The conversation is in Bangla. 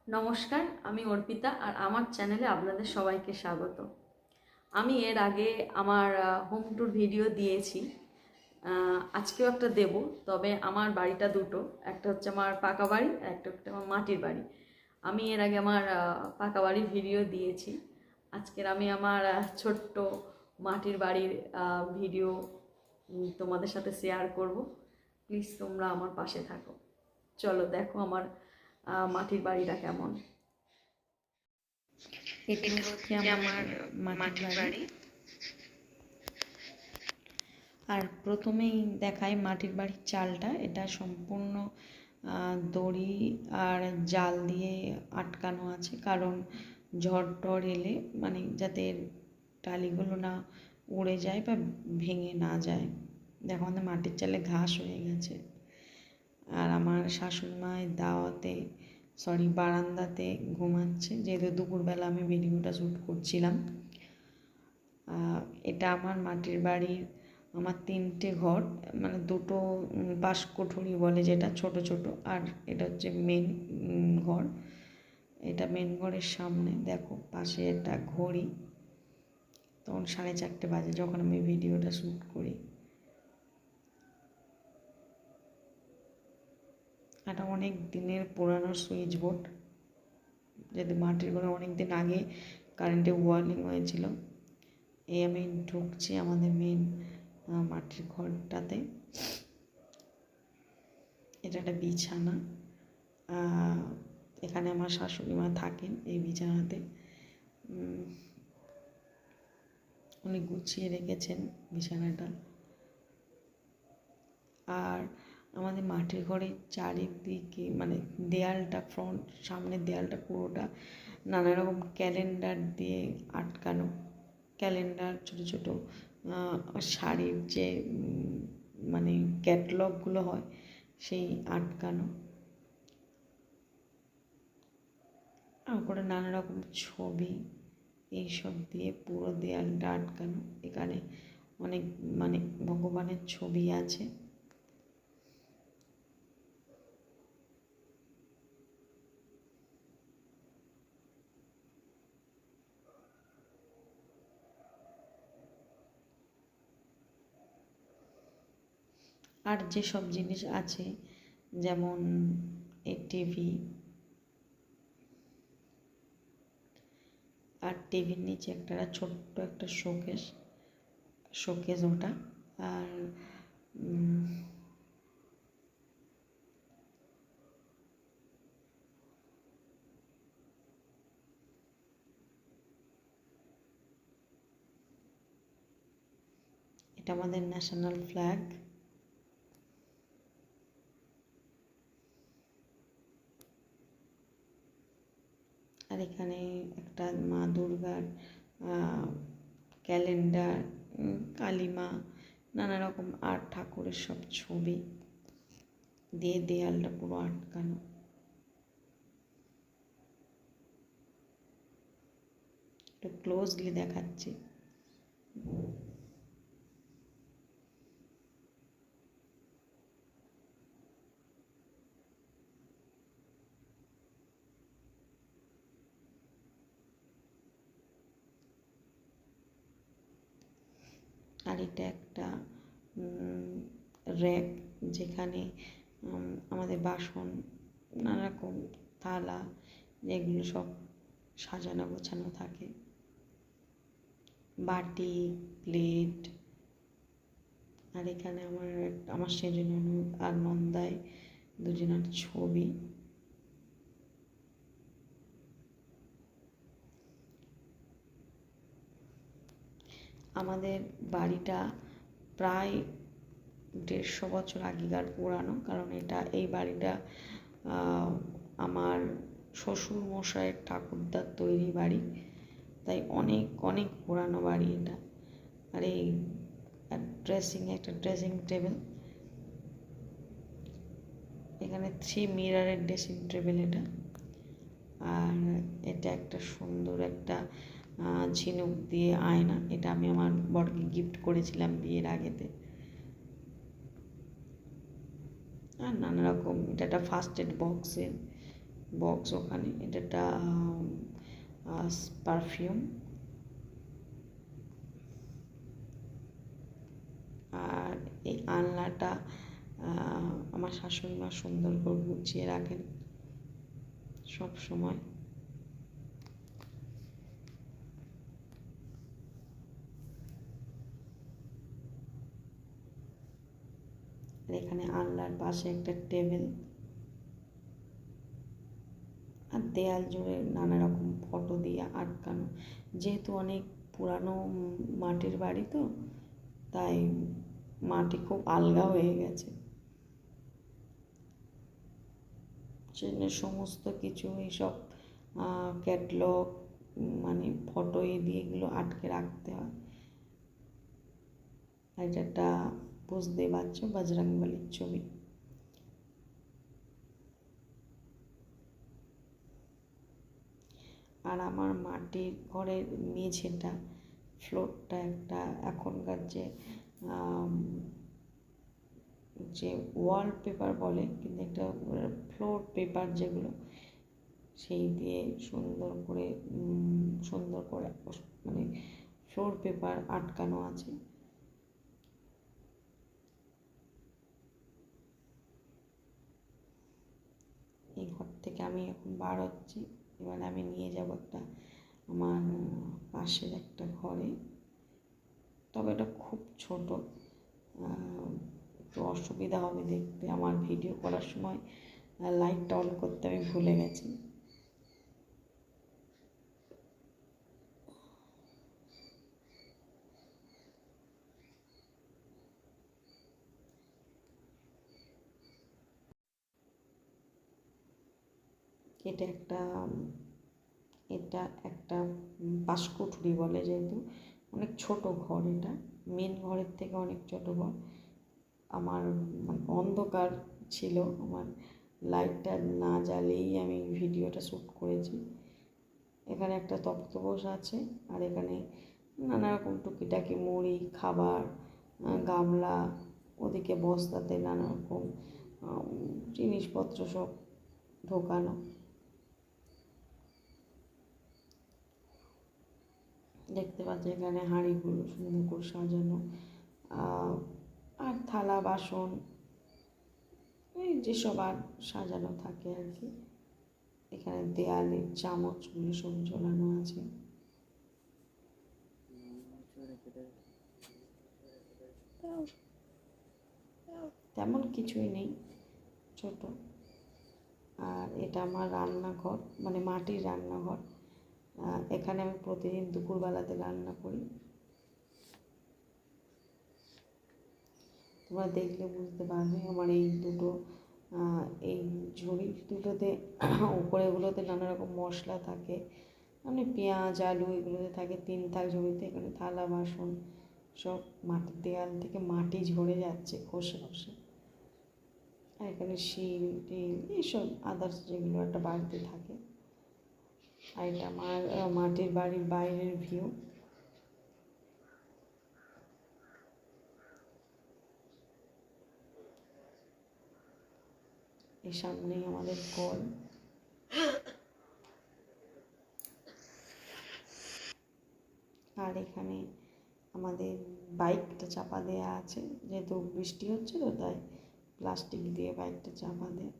নমস্কার, আমি অর্পিতা আর আমার চ্যানেলে আপনাদের সবাইকে স্বাগত। আমি এর আগে আমার হোম ট্যুর ভিডিও দিয়েছি, আজকেও একটা দেব। তবে আমার বাড়িটা দুটো, একটা হচ্ছে আমার পাকা বাড়ি, একটা হচ্ছে আমার মাটির বাড়ি। আমি এর আগে আমার পাকা বাড়ির ভিডিও দিয়েছি। আজকের আমি আমার ছোট্ট মাটির বাড়ির ভিডিও তোমাদের সাথে শেয়ার করব। প্লিজ তোমরা আমার পাশে থাকো। চলো দেখো আমার মাটির বাড়িটা কেমন। এটা হচ্ছে আমার মাটির বাড়ি। আর প্রথমেই দেখাই মাটির বাড়ির চালটা। এটা সম্পূর্ণ দড়ি আর জাল দিয়ে আটকানো আছে, কারণ ঝড় টড় এলে মানে যাতে টালিগুলো না উড়ে যায় বা ভেঙে না যায়। দেখো আমাদের মাটির চালে ঘাস হয়ে গেছে। আর আমার শাশুড়ি মায়ের বারান্দাতে ঘুমাচ্ছে, যেহেতু দুপুরবেলা আমি ভিডিওটা শ্যুট করছিলাম। এটা আমার মাটির বাড়ির আমার 3টে ঘর, মানে 2টো পাশকুঠুরি বলে যেটা ছোট ছোট, আর এটা হচ্ছে মেন ঘর। এটা মেন ঘরের সামনে দেখো পাশে একটা ঘড়ি, তখন 4:30 বাজে যখন আমি ভিডিওটা শ্যুট করি। এটা অনেক দিনের পুরানো সুইচ বোর্ড, যেহেতু মাটির ঘরে অনেক দিন আগে কারেন্টের ওয়ারিং হয়েছিল। এই আমি ঢুকছি আমাদের মেন মাটির ঘরটাতে। এটা একটা বিছানা, এখানে আমার শাশুড়ি মা থাকেন এই বিছানাতে। উনি গুছিয়ে রেখেছেন বিছানাটা। আর আমাদের মাটির ঘরের চারিদিকে মানে দেয়ালটা, সামনের দেয়ালটা পুরোটা নানা রকম ক্যালেন্ডার দিয়ে আটকানো। ক্যালেন্ডার, ছোটো ছোটো শাড়ির যে মানে ক্যাটলগগুলো হয় সেই আটকানো। করে নানা রকম ছবি এইসব দিয়ে পুরো দেয়ালটা আটকানো। এখানে অনেক মানে ভগবানের ছবি আছে। আর যেসব জিনিস আছে, যেমন এই টিভি, আর টিভির নিচে একটা ছোট্ট একটা শোকেস ওটা। আর এটা আমাদের ন্যাশনাল ফ্ল্যাগ। আর এখানে একটা মা দুর্গার ক্যালেন্ডার, কালী মা, নানা রকম আর ঠাকুরের সব ছবি দিয়ে দেয়ালটা পুরো আটকানো। একটু ক্লোজলি দেখাচ্ছি। আর এটা একটা র্যাক, যেখানে আমাদের বাসন, নানা রকম থালা, যেগুলো সব সাজানো গোছানো থাকে, বাটি, প্লেট। আর এখানে আমার সেজন্য আর নন্দায় দুজনের ছবি। আমাদের বাড়িটা প্রায় 150 বছর আগেকার পুরানো, কারণ এই বাড়িটা আমার শ্বশুর মশাইয়ের ঠাকুরদার তৈরি বাড়ি, তাই অনেক অনেক পুরানো বাড়ি এটা। আর এই একটা ড্রেসিং টেবিল, এখানে 3 মিররের ড্রেসিং টেবিল এটা। আর এটা একটা সুন্দর একটা ঝিনুক দিয়ে আয়না, এটা আমি আমার বরকে গিফট করেছিলাম বিয়ের আগেতে। আর নানা রকম, এটা একটা ফার্স্ট এড বক্সের বক্স ওখানে। এটা একটা পারফিউম। আর এই আলনাটা আমার শাশুড়ি মা সুন্দর করে গুছিয়ে রাখেন সব সময়। আর এখানে আলনার পাশে একটা টেবিল, আর দেয়াল জুড়ে নানা রকম ফটো দিয়ে আটকানো। যেহেতু অনেক পুরানো মাটির বাড়ি, তো তাই মাটি খুব আলগা হয়ে গেছে, সেজন্য সমস্ত কিছু এইসব ক্যাটলগ মানে ফটো দিয়ে এগুলো আটকে রাখতে হয়। এটা একটা বুঝতেই পারছো বজরংবলীর ছবি। আর আমার মাটির ঘরের মেঝেটা, ফ্লোরটা একটা এখনকার যে ওয়ালপেপার বলে, কিন্তু একটা ফ্লোর পেপার যেগুলো, সেই দিয়ে সুন্দর করে মানে ফ্লোর পেপার আটকানো আছে। এই ঘর থেকে আমি এখন বার হচ্ছি। এবার আমি নিয়ে যাব একটা আমার পাশের একটা ঘরে, তবে এটা খুব ছোট, একটু অসুবিধা হবে দেখতে। আমার ভিডিও করার সময় লাইটটা অন করতে আমি ভুলে গেছি। এটা একটা বাসকুঠুরি বলে, যেহেতু অনেক ছোট ঘর, এটা মেন ঘরের থেকে অনেক ছোট ঘর। আমার মানে অন্ধকার ছিল, আমার লাইটটা না জ্বালিয়েই আমি ভিডিওটা শ্যুট করেছি। এখানে একটা তক্তপোষ আছে, আর এখানে নানা রকম টুকিটাকি মুড়ি, খাবার, গামলা, ওদিকে বস্তাতে নানা রকম জিনিসপত্র সব ঢোকানো। দেখতে পাচ্ছি এখানে হাঁড়িগুলো সুন্দর করে সাজানো, আর থালা বাসন, এই যেসব আর সাজানো থাকে আর কি। এখানে দেয়ালে চামচগুলো সব ঝোলানো আছে। তেমন কিছুই নেই, ছোট। আর এটা আমার রান্নাঘর, মানে মাটির রান্নাঘর। এখানে আমি প্রতিদিন দুপুরবেলাতে রান্না করি। তোমরা দেখলে বুঝতে পারবে আমার এই ঝুড়ি দুটোতে উপরেগুলোতে নানা রকম মশলা থাকে, মানে পেঁয়াজ, আলু এগুলোতে থাকে 3 থাক ঝুড়িতে। এখানে থালা বাসন সব মাটির দেয়াল থেকে মাটি ঝরে যাচ্ছে খসে খসে। আর এখানে শিল টিল এইসব আদার্স যেগুলো একটা বাড়িতে থাকে। আর এটা আমার মাটির বাড়ির বাইরের ভিউ। এই সামনেই আমাদের কল। আর এখানে আমাদের বাইকটা চাপা দেওয়া আছে, যেহেতু বৃষ্টি হচ্ছে, তো তাই প্লাস্টিক দিয়ে বাইকটা চাপা দেয়।